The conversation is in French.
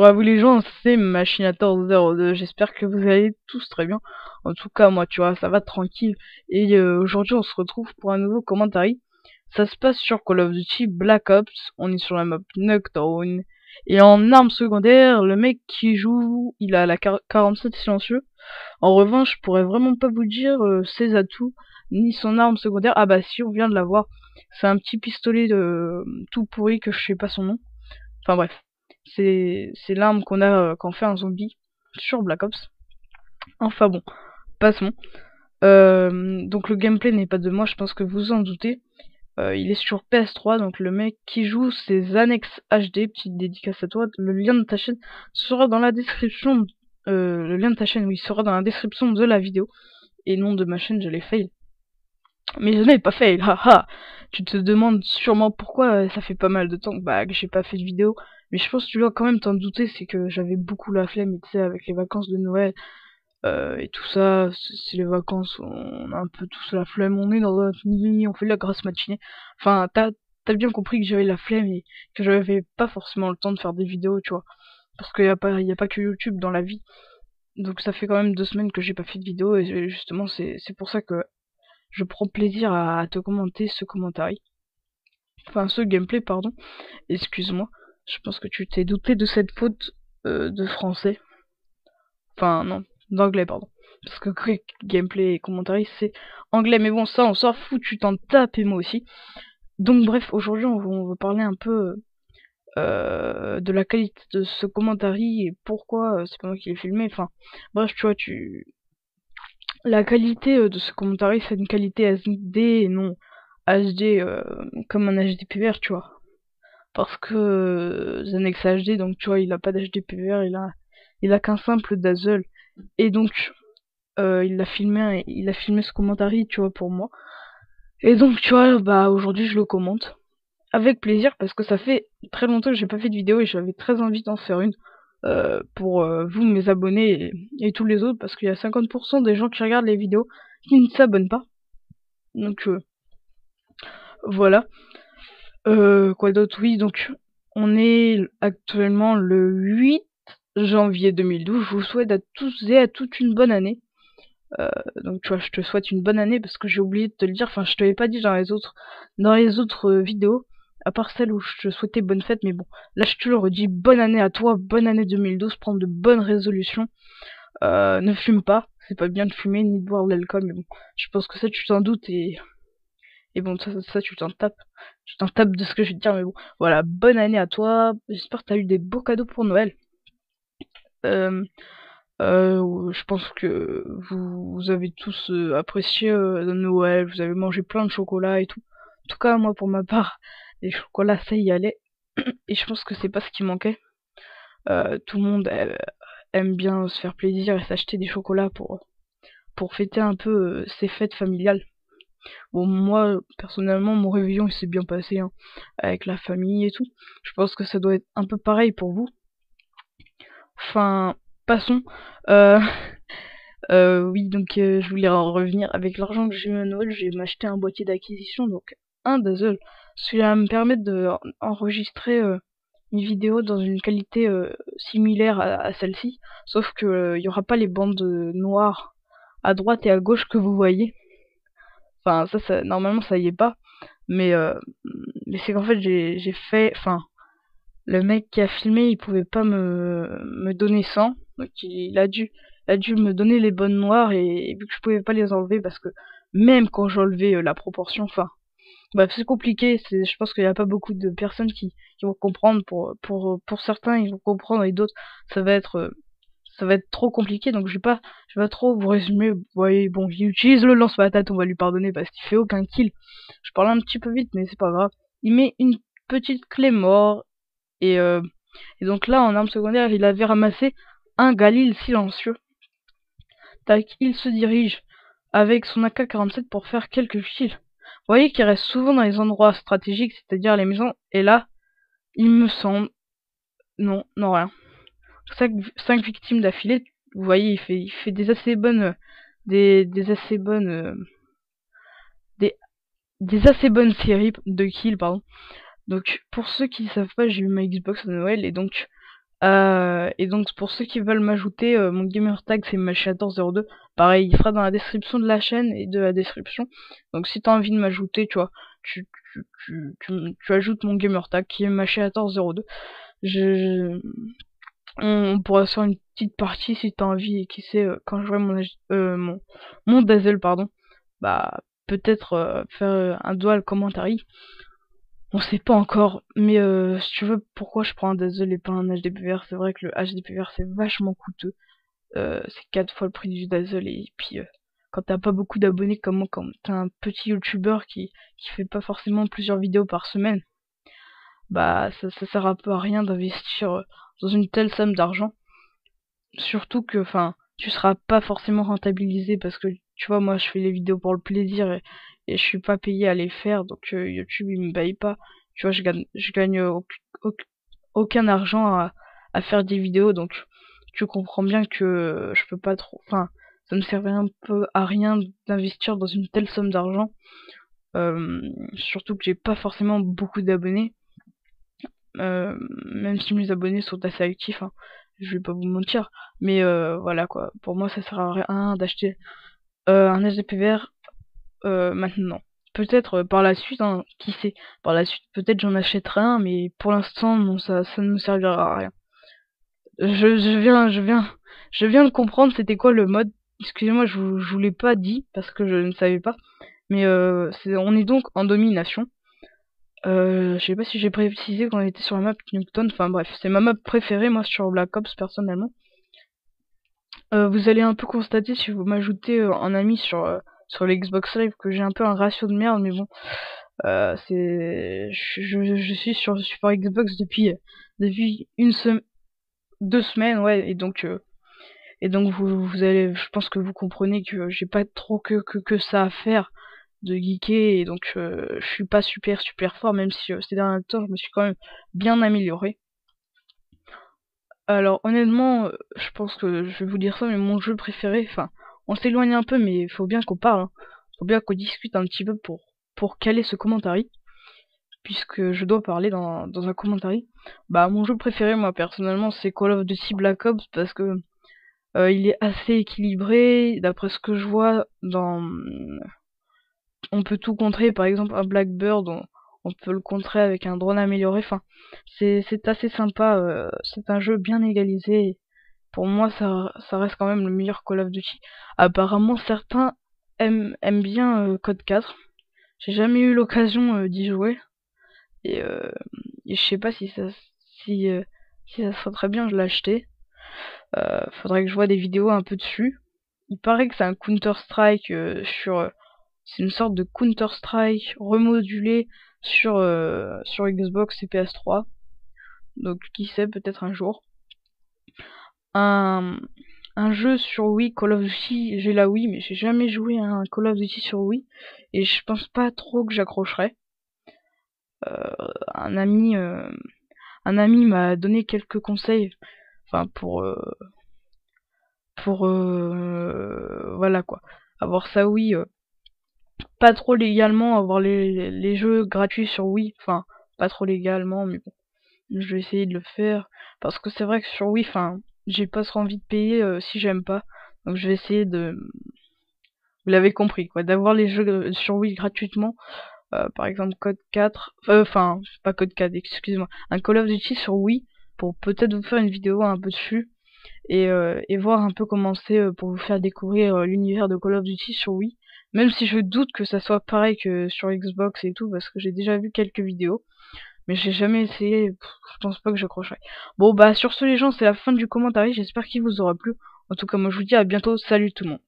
Bonjour à vous les gens, c'est Machinator02, j'espère que vous allez tous très bien. En tout cas, moi, tu vois, ça va tranquille. Et aujourd'hui, on se retrouve pour un nouveau commentary. Ça se passe sur Call of Duty Black Ops, on est sur la map Nuketown. Et en arme secondaire, le mec qui joue, il a la 47 silencieux. En revanche, je pourrais vraiment pas vous dire ses atouts, ni son arme secondaire. Ah bah si, on vient de la voir. C'est un petit pistolet tout pourri que je sais pas son nom. Enfin bref, c'est l'arme qu'on a quand on fait un zombie sur Black Ops. Enfin bon, passons. Donc le gameplay n'est pas de moi, je pense que vous en doutez. Il est sur PS3, donc le mec qui joue c'est Zanex HD, petite dédicace à toi. Le lien de ta chaîne sera dans la description. Le lien de ta chaîne, oui, sera dans la description de la vidéo. Et nom de ma chaîne, je l'ai fail. Mais je n'ai pas fail, haha. Tu te demandes sûrement pourquoi ça fait pas mal de temps que j'ai pas fait de vidéo. Mais je pense que tu dois quand même t'en douter, c'est que j'avais beaucoup la flemme, tu sais, avec les vacances de Noël et tout ça. C'est les vacances, on a un peu tous la flemme, on est dans notre nuit, on fait de la grasse matinée. Enfin, t'as bien compris que j'avais la flemme et que j'avais pas forcément le temps de faire des vidéos, tu vois. Parce qu'il y a pas que YouTube dans la vie. Donc ça fait quand même 2 semaines que j'ai pas fait de vidéo et justement c'est pour ça que je prends plaisir à te commenter ce commentaire. Enfin, ce gameplay, pardon. Excuse-moi. Je pense que tu t'es douté de cette faute de français. Enfin, non, d'anglais, pardon. Parce que gameplay et commentaire, c'est anglais. Mais bon, ça, on s'en fout, tu t'en tapes et moi aussi. Donc, bref, aujourd'hui, on va parler un peu de la qualité de ce commentaire et pourquoi c'est pas moi qui l'ai filmé. Enfin, bref, tu vois, la qualité de ce commentaire, c'est une qualité SD et non HD comme un HDPVR, tu vois. Parce que Zanex HD, donc tu vois, il a pas d'HDPVR, il a qu'un simple Dazzle. Et donc, il a filmé ce commentaire, tu vois, pour moi. Et donc, tu vois, bah aujourd'hui, je le commente. Avec plaisir, parce que ça fait très longtemps que j'ai pas fait de vidéo et j'avais très envie d'en faire une. Pour vous, mes abonnés et tous les autres, parce qu'il y a 50% des gens qui regardent les vidéos qui ne s'abonnent pas. Donc, voilà. Quoi d'autre? Oui, donc, on est actuellement le 8 janvier 2012. Je vous souhaite à tous et à toutes une bonne année. Donc tu vois, je te souhaite une bonne année parce que j'ai oublié de te le dire. Enfin, je te l'avais pas dit dans les autres vidéos, à part celle où je te souhaitais bonne fête. Mais bon, là je te le redis, bonne année à toi, bonne année 2012. Prends de bonnes résolutions. Ne fume pas, c'est pas bien de fumer ni de boire de l'alcool. Mais bon, je pense que ça tu t'en doutes et bon, ça tu t'en tapes. Tu t'en tapes de ce que je vais te dire, mais bon. Voilà, bonne année à toi. J'espère que t'as eu des beaux cadeaux pour Noël. Je pense que vous avez tous apprécié Noël, vous avez mangé plein de chocolat et tout. En tout cas, moi, pour ma part, les chocolats, ça y allait. Et je pense que c'est pas ce qui manquait. Tout le monde aime bien se faire plaisir et s'acheter des chocolats pour fêter un peu ces fêtes familiales. Bon, moi, personnellement, mon réveillon, il s'est bien passé, hein, avec la famille et tout. Je pense que ça doit être un peu pareil pour vous. Enfin, passons. Euh, oui, donc je voulais en revenir. Avec l'argent que j'ai eu à Noël, je vais m'acheter un boîtier d'acquisition, donc un Dazzle. Celui-là va me permettre d'enregistrer une vidéo dans une qualité similaire à celle-ci, sauf que il y aura pas les bandes noires à droite et à gauche que vous voyez. Enfin, ça normalement ça y est pas, mais c'est qu'en fait j'ai fait, enfin le mec qui a filmé, il pouvait pas me donner 100, donc il a dû me donner les bonnes noires et vu que je pouvais pas les enlever parce que même quand j'enlevais la proportion, enfin, bref, c'est compliqué. Je pense qu'il y a pas beaucoup de personnes qui vont comprendre. Pour certains, ils vont comprendre et d'autres, ça va être euh, ça va être trop compliqué. Donc je vais pas trop vous résumer. Vous voyez, bon, il utilise le lance-patate, on va lui pardonner parce qu'il fait aucun kill. Je parle un petit peu vite, mais c'est pas grave. Il met une petite clé mort et donc là, en arme secondaire, il avait ramassé un Galil silencieux. Tac, il se dirige avec son AK-47 pour faire quelques kills. Vous voyez qu'il reste souvent dans les endroits stratégiques, c'est-à-dire les maisons. Et là, il me semble... Non, non, rien. 5 victimes d'affilée. Vous voyez, il fait des assez bonnes... Des assez bonnes... des assez bonnes séries de kills, pardon. Donc, pour ceux qui ne savent pas, j'ai eu ma Xbox à Noël et donc Et donc pour ceux qui veulent m'ajouter, mon gamer tag c'est Machinator02. Pareil, il sera dans la description de la chaîne et de la description. Donc si t'as envie de m'ajouter, tu vois, tu ajoutes mon gamer tag qui est Machinator02. Je, on pourra se faire une petite partie si t'as envie, et qui sait, quand j'aurai mon Dazzle, pardon, bah peut-être faire un dual commentary. On sait pas encore, mais si tu veux, pourquoi je prends un Dazzle et pas un HDPVR? C'est vrai que le HDPVR c'est vachement coûteux. C'est 4 fois le prix du Dazzle, et puis quand t'as pas beaucoup d'abonnés comme moi, quand t'es un petit youtubeur qui fait pas forcément plusieurs vidéos par semaine, bah ça sert un peu à rien d'investir dans une telle somme d'argent. Surtout que, enfin, tu seras pas forcément rentabilisé parce que, tu vois, moi je fais les vidéos pour le plaisir, et je suis pas payé à les faire, donc YouTube il me paye pas. Tu vois, je gagne aucun argent à faire des vidéos, donc tu comprends bien que je peux pas trop. Enfin, ça me servait un peu à rien d'investir dans une telle somme d'argent. Surtout que j'ai pas forcément beaucoup d'abonnés. Même si mes abonnés sont assez actifs, hein, je vais pas vous mentir. Mais voilà quoi, pour moi ça sert à rien d'acheter un HDPVR maintenant. Peut-être par la suite, hein, qui sait. Par la suite, peut-être j'en achèterai un, mais pour l'instant, non, ça ne me servira à rien. Je viens de comprendre c'était quoi le mode. Excusez-moi, je vous l'ai pas dit parce que je ne savais pas. Mais on est donc en domination. Je sais pas si j'ai précisé qu'on était sur la map Newton, enfin bref, c'est ma map préférée moi sur Black Ops personnellement. Vous allez un peu constater si vous m'ajoutez en ami sur l'Xbox Live que j'ai un peu un ratio de merde, mais bon, je suis sur le support Xbox depuis 2 semaines, ouais, et donc vous allez, je pense que vous comprenez que j'ai pas trop que ça à faire de geeker, et donc je suis pas super fort, même si ces derniers temps je me suis quand même bien amélioré. Alors honnêtement, je pense que je vais vous dire ça, mais mon jeu préféré, enfin, on s'éloigne un peu, mais il faut bien qu'on parle, hein. Faut bien qu'on discute un petit peu pour caler ce commentary, puisque je dois parler dans un commentary. Bah mon jeu préféré moi personnellement c'est Call of Duty Black Ops, parce que il est assez équilibré, d'après ce que je vois on peut tout contrer, par exemple un Blackbird, on peut le contrer avec un drone amélioré, enfin, c'est assez sympa, c'est un jeu bien égalisé. Pour moi, ça reste quand même le meilleur Call of Duty. Apparemment, certains aiment bien Code 4. J'ai jamais eu l'occasion d'y jouer, et, euh, et je sais pas si, euh, si ça serait très bien de l'acheter. Faudrait que je vois des vidéos un peu dessus. Il paraît que c'est un Counter-Strike c'est une sorte de Counter-Strike remodulé sur Xbox et PS3. Donc qui sait, peut-être un jour. Un, un jeu sur Wii, Call of Duty, j'ai la Wii, mais j'ai jamais joué à un Call of Duty sur Wii, et je pense pas trop que j'accrocherai. Un ami, m'a donné quelques conseils, enfin pour voilà quoi, avoir sa Wii, pas trop légalement, avoir les jeux gratuits sur Wii, enfin pas trop légalement, mais bon, je vais essayer de le faire, parce que c'est vrai que sur Wii, enfin, j'ai pas trop envie de payer si j'aime pas, donc je vais essayer de, vous l'avez compris quoi, d'avoir les jeux sur Wii gratuitement, par exemple Code 4, enfin pas Code 4, excusez-moi, un Call of Duty sur Wii, pour peut-être vous faire une vidéo un peu dessus, et voir un peu comment c'est, pour vous faire découvrir l'univers de Call of Duty sur Wii, même si je doute que ça soit pareil que sur Xbox et tout, parce que j'ai déjà vu quelques vidéos, mais j'ai jamais essayé, je pense pas que j'accrocherai. Bon bah sur ce les gens, c'est la fin du commentaire, j'espère qu'il vous aura plu. En tout cas moi je vous dis à bientôt, salut tout le monde.